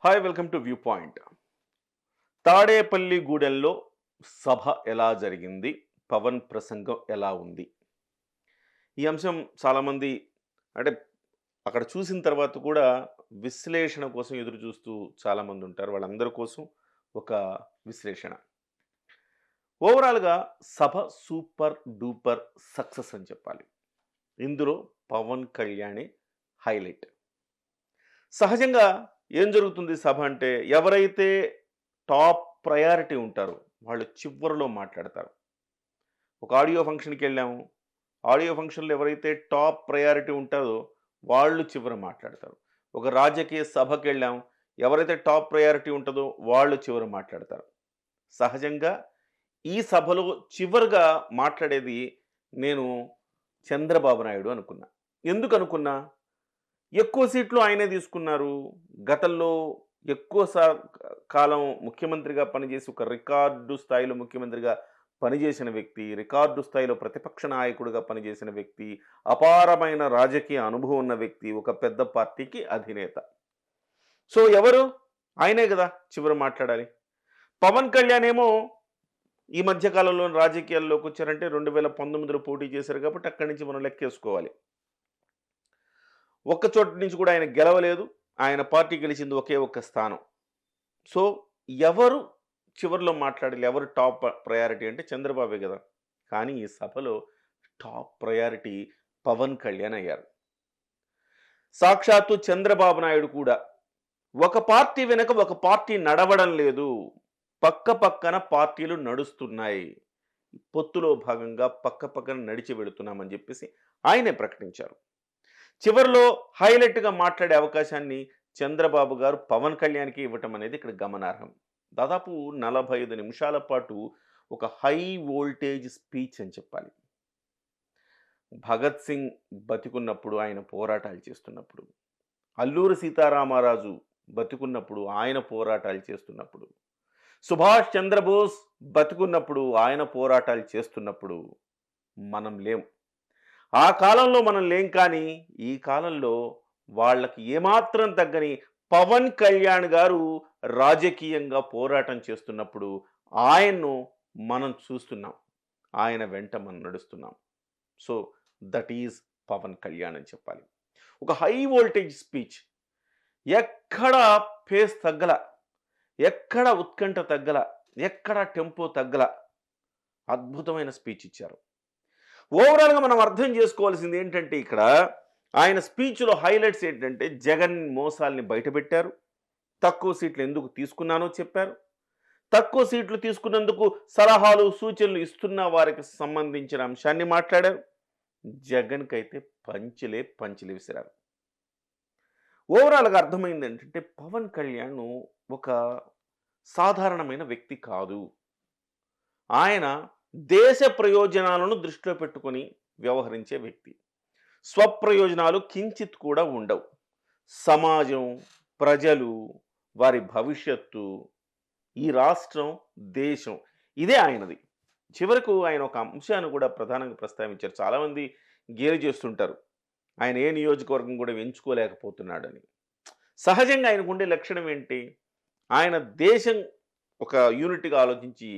Hi welcome to viewpoint. తాడేపల్లిగూడెంలో సభ ఎలా జరిగింది? పవన్ ప్రసంగం ఎలా ఉంది? ఈ అంశం చాలామంది అంటే అక్కడ చూసిన తర్వాత కూడా విశ్లేషణ కోసం ఎదురు చూస్తూ చాలామంది ఉంటారు. వాళ్ళందరి కోసం ఒక విశ్లేషణ. ఓవరాల్‌గా సభ సూపర్ డూపర్ సక్సెస్ అని చెప్పాలి. ఇందులో పవన్ కళ్యాణే హైలైట్. సహజంగా ఏం జరుగుతుంది సభ అంటే ఎవరైతే టాప్ ప్రయారిటీ ఉంటారో వాళ్ళు చివరిలో మాట్లాడతారు. ఒక ఆడియో ఫంక్షన్‌కెళ్ళాము. ఆడియో ఫంక్షన్‌లో ఎవరైతే టాప్ ప్రయారిటీ ఉంటారో వాళ్ళు చివర మాట్లాడతారు. ఒక రాజకీయ సభకెళ్ళాం. ఎవరైతే టాప్ ప్రయారిటీ ఉంటదో వాళ్ళు చివర మాట్లాడతారు. సహజంగా ఈ సభలో చివరగా మాట్లాడేది నేను చంద్రబాబు నాయుడు అనుకున్నా. ఎందుకనుకున్నా? ఎక్కువ సీట్లు ఆయనే తీసుకున్నారు. గతంలో ఎక్కువ కాలం ముఖ్యమంత్రిగా పనిచేసి ఒక రికార్డు స్థాయిలో ముఖ్యమంత్రిగా పనిచేసిన వ్యక్తి, రికార్డు స్థాయిలో ప్రతిపక్ష నాయకుడిగా పనిచేసిన వ్యక్తి, అపారమైన రాజకీయ అనుభవం ఉన్న వ్యక్తి, ఒక పెద్ద పార్టీకి అధినేత. సో, ఎవరు? ఆయనే గదా! చివర మాట్లాడాలి. పవన్ కళ్యాణ్ ఏమో ఈ మధ్య కాలంలో రాజకీయాల్లోకొచ్చారంటే 2019లో పోటీ చేశారు కాబట్టి అక్కడి నుంచి మనం లెక్కేసుకోవాలి. ఒక్క చోటు నుంచి కూడా ఆయన గెలవలేదు. ఆయన పార్టీ గెలిచింది ఒకే ఒక్క స్థానం. సో, ఎవరు చివరిలో మాట్లాడాలి? ఎవరు టాప్ ప్రయారిటీ అంటే చంద్రబాబే గదా! కానీ ఈ సభలో టాప్ ప్రయారిటీ పవన్ కళ్యాణ్ అయ్యారు. సాక్షాత్తు చంద్రబాబు నాయుడు కూడా ఒక పార్టీ వెనక ఒక పార్టీ నడవడం లేదు. పక్కన పార్టీలు నడుస్తున్నాయి. పొత్తులో భాగంగా పక్కన నడిచి వెళుతున్నామని జెప్పేసి ఆయనే ప్రకటించారు. చివరిలో హైలైట్‌గా మాట్లాడే అవకాశాన్ని చంద్రబాబు గారు పవన్ కళ్యాణ్‌కి ఇవ్వటం అనేది ఇక్కడ గమనార్హం. దాదాపు 45 నిమిషాల పాటు ఒక హై వోల్టేజ్ స్పీచ్ అని చెప్పాలి. భగత్ సింగ్ బతికున్నప్పుడు ఆయన పోరాటాలు చేస్తున్నప్పుడు, అల్లూరి సీతారామరాజు బతికున్నప్పుడు ఆయన పోరాటాలు చేస్తున్నప్పుడు, సుభాష్ చంద్రబోస్ బతికున్నప్పుడు ఆయన పోరాటాలు చేస్తున్నప్పుడు మనం లేం. ఆ కాలంలో మనం లేం కానీ, ఈ కాలంలో వాళ్ళకి ఏమాత్రం తగ్గని పవన్ కళ్యాణ్ గారు రాజకీయంగా పోరాటం చేస్తున్నప్పుడు ఆయన్ను మనం చూస్తున్నాం. ఆయన వెంట మనం నడుస్తున్నాం. So, that is Pawan Kalyan అని చెప్పాలి. ఒక హై వోల్టేజ్ స్పీచ్. ఎక్కడ పేస్ తగ్గల, ఎక్కడ ఉత్కంఠ తగ్గల, ఎక్కడ టెంపో తగ్గల. అద్భుతమైన స్పీచ్ ఇచ్చారు. ఓవరాల్‌గా మనం అర్థం చేసుకోవాల్సింది ఏంటంటే ఇక్కడ ఆయన స్పీచ్‌లో హైలైట్స్ ఏంటంటే జగన్ మోసాల్ని బయటపెట్టారు. తక్కువ సీట్లు ఎందుకు తీసుకున్నానో చెప్పారు. తక్కువ సీట్లు తీసుకున్నందుకు సలహాలు, సూచనలు ఇస్తున్న వారికి సంబంధించిన అంశాన్ని మాట్లాడారు. జగన్‌కైతే పంచులే విసిరారు. ఓవరాల్‌గా అర్థమైంది ఏంటంటే పవన్ కళ్యాణ్ ఒక సాధారణమైన వ్యక్తి కాదు. ఆయన దేశ ప్రయోజనాలను దృష్టిలో పెట్టుకొని వ్యవహరించే వ్యక్తి. స్వప్రయోజనాలు కించిత్ కూడా ఉండవు. సమాజం, ప్రజలు, వారి భవిష్యత్తు, ఈ రాష్ట్రం, దేశం ఇదే ఆయనది. చివరకు ఆయన ఒక అంశాన్ని కూడా ప్రధానంగా ప్రస్తావించారు. చాలామంది గేలి చేస్తుంటారు. ఆయన ఏ నియోజకవర్గం కూడా ఎంచుకోలేకపోతున్నాడని. సహజంగా ఆయనకుండే లక్షణం ఏంటి? ఆయన దేశం ఒక యూనిట్‌గా ఆలోచించి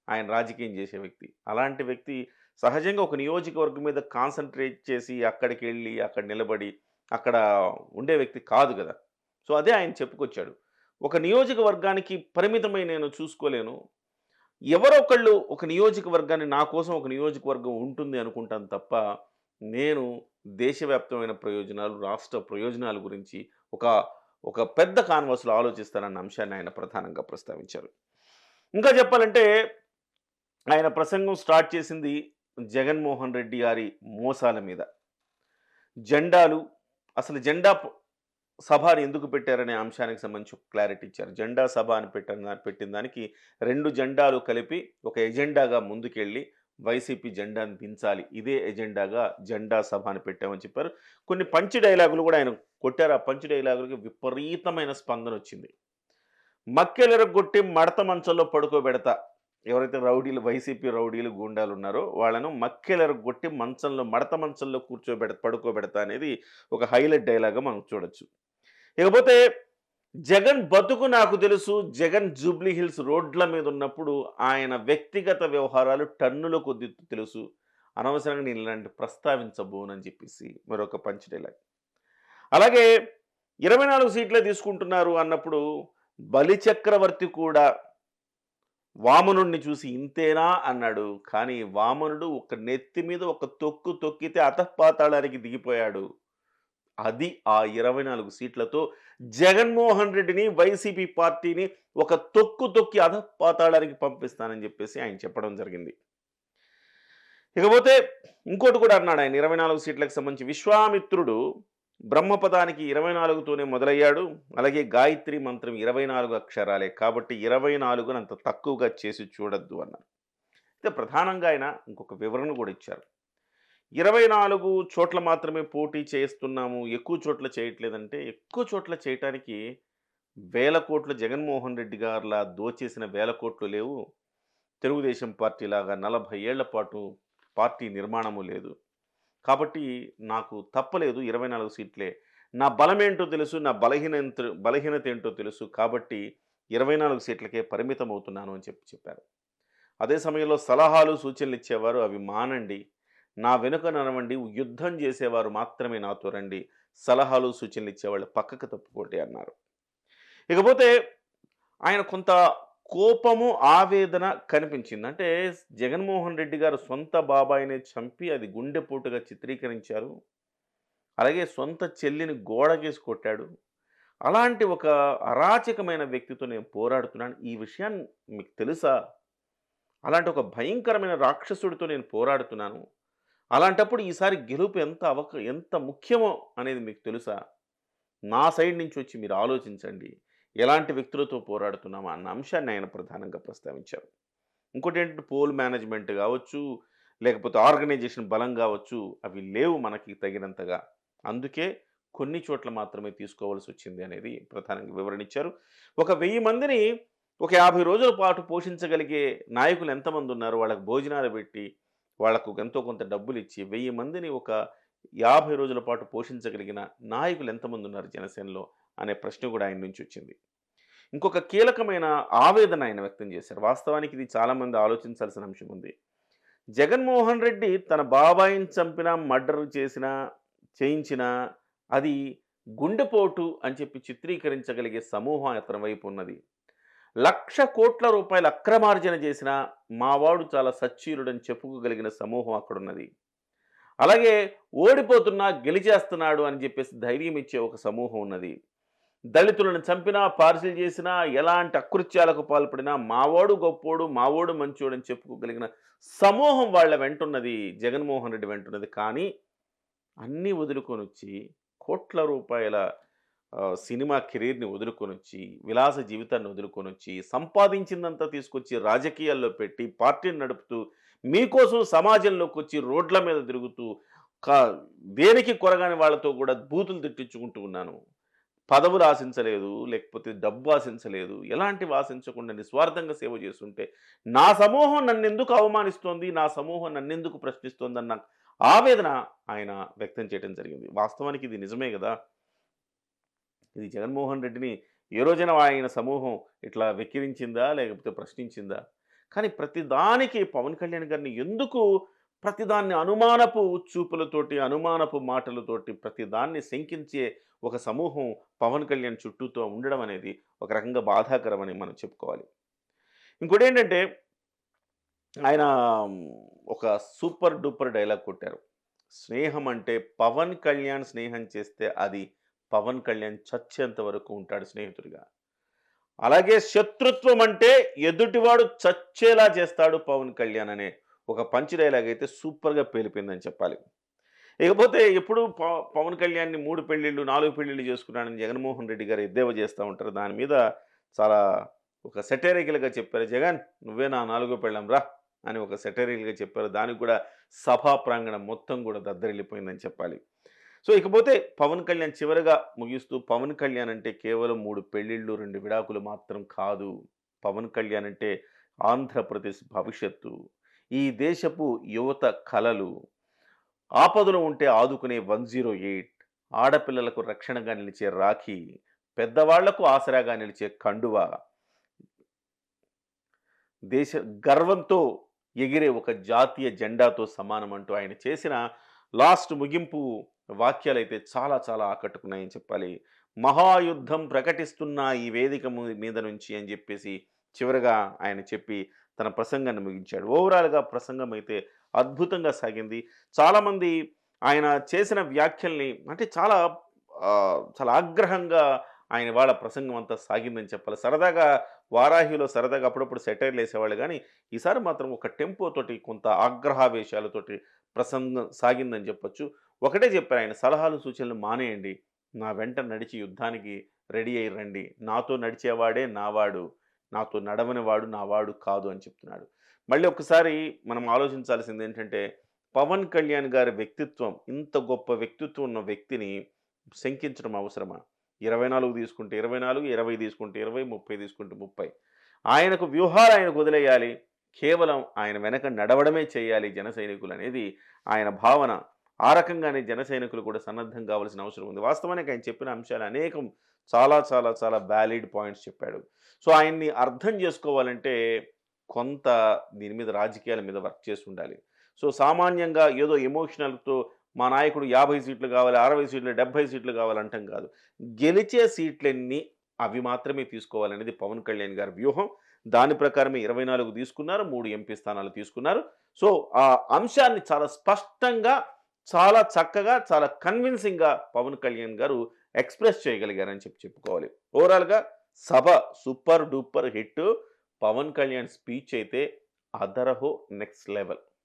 ఆయన రాజకీయం చేసే వ్యక్తి. అలాంటి వ్యక్తి సహజంగా ఒక నియోజకవర్గం మీద కాన్సంట్రేట్ చేసి అక్కడికెళ్ళి, అక్కడ నిలబడి, అక్కడ ఉండే వ్యక్తి కాదు గదా! సో, అదే ఆయన చెప్పుకొచ్చాడు. ఒక నియోజకవర్గానికి పరిమితమై నేను చూసుకోలేను. ఎవరో ఒకళ్ళు ఒక నియోజకవర్గాన్ని నా కోసం ఒక నియోజకవర్గం ఉంటుంది అనుకుంటాను తప్ప, నేను దేశవ్యాప్తమైన ప్రయోజనాలు, రాష్ట్ర ప్రయోజనాల గురించి ఒక ఒక పెద్ద కాన్వాస్‌లో ఆలోచిస్తానన్న అంశాన్ని ఆయన ప్రధానంగా ప్రస్తావించారు. ఇంకా చెప్పాలంటే ఆయన ప్రసంగం స్టార్ట్ చేసింది జగన్మోహన్ రెడ్డి గారి మోసాల మీద. జెండాలు అసలు సభ అని ఎందుకు పెట్టారనే అంశానికి సంబంధించి ఒక క్లారిటీ ఇచ్చారు. జెండా సభ అని పెట్టిన దానికి 2 జెండాలు కలిపి ఒక ఎజెండాగా ముందుకెళ్ళి వైసీపీ జెండాను దించాలి. ఇదే ఎజెండాగా జెండా సభ అని పెట్టామని చెప్పారు. కొన్ని పంచ్ డైలాగులు కూడా ఆయన కొట్టారు. ఆ పంచ్ డైలాగులకి విపరీతమైన స్పందనొచ్చింది. మక్కెలిరగ్గొట్టి మడత మంచంలో పడుకోబెడతా. ఎవరైతే రౌడీలు వైసీపీ రౌడీలు, గూండాలున్నారో వాళ్ళను మక్కెలిరగ్గొట్టి మడత మంచంలో పడుకోబెడతా అనేది ఒక హైలైట్ డైలాగ్‌గా మనం చూడొచ్చు. ఇకపోతే జగన్ బతుకు నాకు తెలుసు. జగన్ జూబ్లీ హిల్స్ రోడ్ల మీద ఉన్నప్పుడు ఆయన వ్యక్తిగత వ్యవహారాలు టన్నుల కొద్దీ తెలుసు. అనవసరంగా నేను ఇలాంటి ప్రస్తావించబోనని చెప్పేసి మరొక పంచ్ డైలాగ్. అలాగే 24 సీట్లే తీసుకుంటున్నారు అన్నప్పుడు బలిచక్రవర్తి కూడా వామనుడిని చూసి ఇంతేనా అన్నాడు. కానీ వామనుడు ఒక నెత్తి మీద ఒక తొక్కు తొక్కితే అధఃపాతాళానికి దిగిపోయాడు. అది ఆ 24 సీట్లతో జగన్మోహన్ రెడ్డిని, వైసీపీ పార్టీని ఒక తొక్కు తొక్కి అధఃపాతాళానికి పంపిస్తానని చెప్పేసి ఆయన చెప్పడం జరిగింది. ఇకపోతే ఇంకోటి కూడా అన్నాడు ఆయన 24 సీట్లకు సంబంధించి. విశ్వామిత్రుడు బ్రహ్మపదానికి 24తోనే మొదలయ్యాడు. అలాగే గాయత్రి మంత్రం 24 అక్షరాలే. కాబట్టి 24ని అంత తక్కువగా చేసి చూడొద్దు అన్నారు. అయితే ప్రధానంగా ఆయన ఇంకొక వివరణ కూడా ఇచ్చారు. 24 చోట్ల మాత్రమే పోటీ చేస్తున్నాము, ఎక్కువ చోట్ల చేయట్లేదంటే, ఎక్కువ చోట్ల చేయటానికి వేల కోట్లు జగన్మోహన్ రెడ్డి గారిలా దోచేసిన వేల కోట్లు లేవు. తెలుగుదేశం పార్టీలాగా 40 ఏళ్ల పాటు పార్టీ నిర్మాణము లేదు. కాబట్టి నాకు తప్పలేదు 24 సీట్లే. నా బలమేంటో తెలుసు, నా బలహీనత ఏంటో తెలుసు. కాబట్టి 24 సీట్లకే పరిమితమవుతున్నాను అని చెప్పారు. అదే సమయంలో సలహాలు, సూచనలు ఇచ్చేవారు అవి మానండి. నా వెనుక నడవండి. యుద్ధం చేసేవారు మాత్రమే నాతో రండి. సలహాలు, సూచనలు ఇచ్చేవాళ్ళు పక్కకు తప్పుకోండి అన్నారు. ఇకపోతే ఆయన కొంత కోపము, ఆవేదన కనిపించింది. అంటే జగన్మోహన్ రెడ్డి గారు సొంత బాబాయినే చంపి అది గుండెపోటుగా చిత్రీకరించారు. అలాగే సొంత చెల్లిని గోడకేసి కొట్టాడు. అలాంటి ఒక అరాచకమైన వ్యక్తితో నేను పోరాడుతున్నాను. ఈ విషయాన్ని మీకు తెలుసా? అలాంటి ఒక భయంకరమైన రాక్షసుడితో నేను పోరాడుతున్నాను. అలాంటప్పుడు ఈసారి గెలుపు ఎంత ముఖ్యమో అనేది మీకు తెలుసా? నా సైడ్ నుంచి వచ్చి మీరు ఆలోచించండి. ఎలాంటి వ్యక్తులతో పోరాడుతున్నామా అన్న అంశాన్ని ఆయన ప్రధానంగా ప్రస్తావించారు. ఇంకోటి ఏంటంటే పోల్ మేనేజ్మెంట్ కావచ్చు, లేకపోతే ఆర్గనైజేషన్ బలం కావచ్చు, అవి లేవు మనకి తగినంతగా. అందుకే కొన్ని చోట్ల మాత్రమే తీసుకోవాల్సి వచ్చింది అనేది ప్రధానంగా వివరణ ఇచ్చారు. ఒక 1000 మందిని ఒక 50 రోజుల పాటు పోషించగలిగే నాయకులు ఎంతమంది ఉన్నారు? వాళ్ళకి భోజనాలు పెట్టి, వాళ్లకు ఎంతో కొంత డబ్బులు ఇచ్చి 1000 మందిని ఒక 50 రోజుల పాటు పోషించగలిగిన నాయకులు ఎంతమంది ఉన్నారు జనసేనలో అనే ప్రశ్న కూడా ఆయన నుంచి వచ్చింది. ఇంకొక కీలకమైన ఆవేదన ఆయన వ్యక్తం చేశారు. వాస్తవానికి ఇది చాలామంది ఆలోచించాల్సిన అంశం ఉంది. జగన్మోహన్ రెడ్డి తన బాబాయిని చంపినా, మర్డర్ చేయించినా అది గుండెపోటు అని చెప్పి చిత్రీకరించగలిగే సమూహం అతని వైపు ఉన్నది. 1,00,00,000 కోట్ల రూపాయల అక్రమార్జన చేసిన మావాడు చాలా సచ్చీలుడని చెప్పుకోగలిగిన సమూహం అక్కడున్నది. అలాగే ఓడిపోతున్నా గెలిచేస్తున్నాడు అని చెప్పేసి ధైర్యం ఇచ్చే ఒక సమూహం ఉన్నది. దళితులను చంపినా, పార్సిల్ చేసినా, ఎలాంటి అకృత్యాలకు పాల్పడినా మావోడు గొప్పోడు, మావోడు మంచోడు అని చెప్పుకోగలిగిన సమూహం వాళ్ళ వెంటున్నది, జగన్మోహన్ రెడ్డి వెంటున్నది. కానీ అన్నీ వదులుకొనొచ్చి కోట్ల రూపాయల సినిమా కెరీర్‌ని వదులుకొనొచ్చి, విలాస జీవితాన్ని వదులుకొనొచ్చి, సంపాదించిందంతా తీసుకొచ్చి రాజకీయాల్లో పెట్టి, పార్టీని నడుపుతూ, మీకోసం సమాజంలోకొచ్చి రోడ్ల మీద తిరుగుతూ, కా దేనికి కొరగాని వాళ్ళతో కూడా బూతులు తిట్టించుకుంటూ ఉన్నాను. పదవులు ఆశించలేదు, లేకపోతే డబ్బు ఆశించలేదు. ఎలాంటివి ఆశించకుండా నిస్వార్థంగా సేవ చేస్తుంటే, నా సమూహం నన్నెందుకు అవమానిస్తోంది, నా సమూహం నన్నెందుకు ప్రశ్నిస్తోందన్న ఆవేదన ఆయన వ్యక్తం చేయడం జరిగింది. వాస్తవానికి ఇది నిజమే గదా! ఇది జగన్మోహన్ రెడ్డిని ఏ రోజైనా ఆయన సమూహం ఇట్లా వెక్కిరించిందా? లేకపోతే ప్రశ్నించిందా? కానీ ప్రతిదానికి పవన్ కళ్యాణ్ గారిని ఎందుకు ప్రతిదాన్ని అనుమానపు చూపులతోటి, అనుమానపు మాటలతోటి ప్రతిదాన్ని శంకించే ఒక సమూహం పవన్ కళ్యాణ్ చుట్టూతో ఉండడం అనేది ఒక రకంగా బాధాకరమని మనం చెప్పుకోవాలి. ఇంకోటేంటంటే ఆయన ఒక సూపర్ డూపర్ డైలాగ్ కొట్టారు. స్నేహం అంటే పవన్ కళ్యాణ్ స్నేహం చేస్తే అది పవన్ కళ్యాణ్ చచ్చేంత వరకు ఉంటాడు స్నేహితుడిగా. అలాగే శత్రుత్వం అంటే ఎదుటివాడు చచ్చేలా చేస్తాడు పవన్ కళ్యాణ్ అనే ఒక పంచ్ డైలాగ్ అయితే సూపర్‌గా పేలిపోయిందని చెప్పాలి. ఇకపోతే ఎప్పుడు పవన్ కళ్యాణ్‌ని 3 పెళ్ళిళ్ళు, 4 పెళ్ళిళ్ళు చేసుకున్నాడని జగన్మోహన్ రెడ్డి గారు ఎద్దేవా చేస్తా ఉంటారు. దాని మీద చాలా ఒక సెటైరికల్‌గా చెప్పారు. "జగన్ నువ్వే నా 4గో పెళ్ళాం రా" అని ఒక సెటైరికల్‌గా చెప్పారు. దానికి కూడా సభా ప్రాంగణం మొత్తం కూడా దద్దరిల్లిపోయిందని చెప్పాలి. సో ఇకపోతే పవన్ కళ్యాణ్ చివరగా ముగిస్తూ పవన్ కళ్యాణ్ అంటే కేవలం 3 పెళ్ళిళ్ళు, 2 విడాకులు మాత్రం కాదు. పవన్ కళ్యాణ్ అంటే ఆంధ్రప్రదేశ్ భవిష్యత్తు. ఈ దేశపు యువత కలలు. ఆపదలో ఉంటే ఆదుకునే 108, ఆడపిల్లలకు రక్షణగా నిలిచే రాఖీ, పెద్దవాళ్లకు ఆసరాగా నిలిచే కండువ, దేశ గర్వంతో ఎగిరే ఒక జాతీయ జెండాతో సమానం అంటూ ఆయన చేసిన లాస్ట్ ముగింపు వాక్యాలైతే చాలా చాలా ఆకట్టుకున్నాయని చెప్పాలి. మహాయుద్ధం ప్రకటిస్తున్న ఈ వేదిక మీద నుంచి అని చెప్పేసి చివరగా ఆయన చెప్పి తన ప్రసంగాన్ని ముగించాడు. ఓవరాల్‌గా ప్రసంగం అయితే అద్భుతంగా సాగింది. చాలామంది ఆయన చేసిన వ్యాఖ్యల్ని అంటే చాలా ఆగ్రహంగా ఆయన ఇవాళ ప్రసంగం అంతా సాగిందని చెప్పాలి. సరదాగా వారాహిలో సరదాగా అప్పుడప్పుడు సెటైర్‌లేసేవాళ్ళు గానీ, ఈసారి మాత్రం ఒక టెంపోతోటి కొంత ఆగ్రహావేశాలతోటి ప్రసంగం సాగిందని చెప్పొచ్చు. ఒకటే చెప్పారు ఆయన, సలహాలు, సూచనలు మానేయండి. నా వెంట నడిచి యుద్ధానికి రెడీ అయ్యి రండి. నాతో నడిచేవాడే నావాడు. నాతో నడవని వాడు నావాడు కాదు అని చెప్తున్నాడు. మళ్ళీ ఒక్కసారి మనం ఆలోచించాల్సిందేంటంటే, పవన్ కళ్యాణ్ గారి వ్యక్తిత్వం, ఇంత గొప్ప వ్యక్తిత్వం ఉన్న వ్యక్తిని శంకించడం అవసరమా? 24 తీసుకుంటే 24, 20 తీసుకుంటే 20, 30 తీసుకుంటే 30. ఆయనకు వ్యూహాలు ఆయనకు వదిలేయాలి. కేవలం ఆయన వెనక నడవడమే చేయాలి జన సైనికులనేది ఆయన భావన. ఆ రకంగానే జన సైనికులు కూడా సన్నద్ధం కావాల్సిన అవసరం ఉంది. వాస్తవానికి ఆయన చెప్పిన అంశాలు అనేకం చాలా చాలా చాలా వాలిడ్ పాయింట్స్ చెప్పాడు. సో, ఆయన్ని అర్థం చేసుకోవాలంటే కొంత దీని మీద రాజకీయాల మీద వర్క్ చేసి ఉండాలి. సో, సామాన్యంగా ఏదో ఎమోషనల్‌తో మా నాయకుడు 50 సీట్లు కావాలి, 60 సీట్లు, 70 సీట్లు కావాలంటాం కాదు. గెలిచే సీట్లెన్ని అవి మాత్రమే తీసుకోవాలనేది పవన్ కళ్యాణ్ గారి వ్యూహం. దాని ప్రకారమే 24 తీసుకున్నారు. 3 ఎంపీ స్థానాలు తీసుకున్నారు. సో, ఆ అంశాన్ని చాలా స్పష్టంగా, చాలా చక్కగా, చాలా కన్విన్సింగ్‌గా పవన్ కళ్యాణ్ గారు ఎక్స్‌ప్రెస్ చేయగలిగారని చెప్పుకోవాలి. ఓవరాల్‌గా సభ super duper hit. Pawan Kalyan speech అయితే అదరహో నెక్స్ట్ లెవెల్.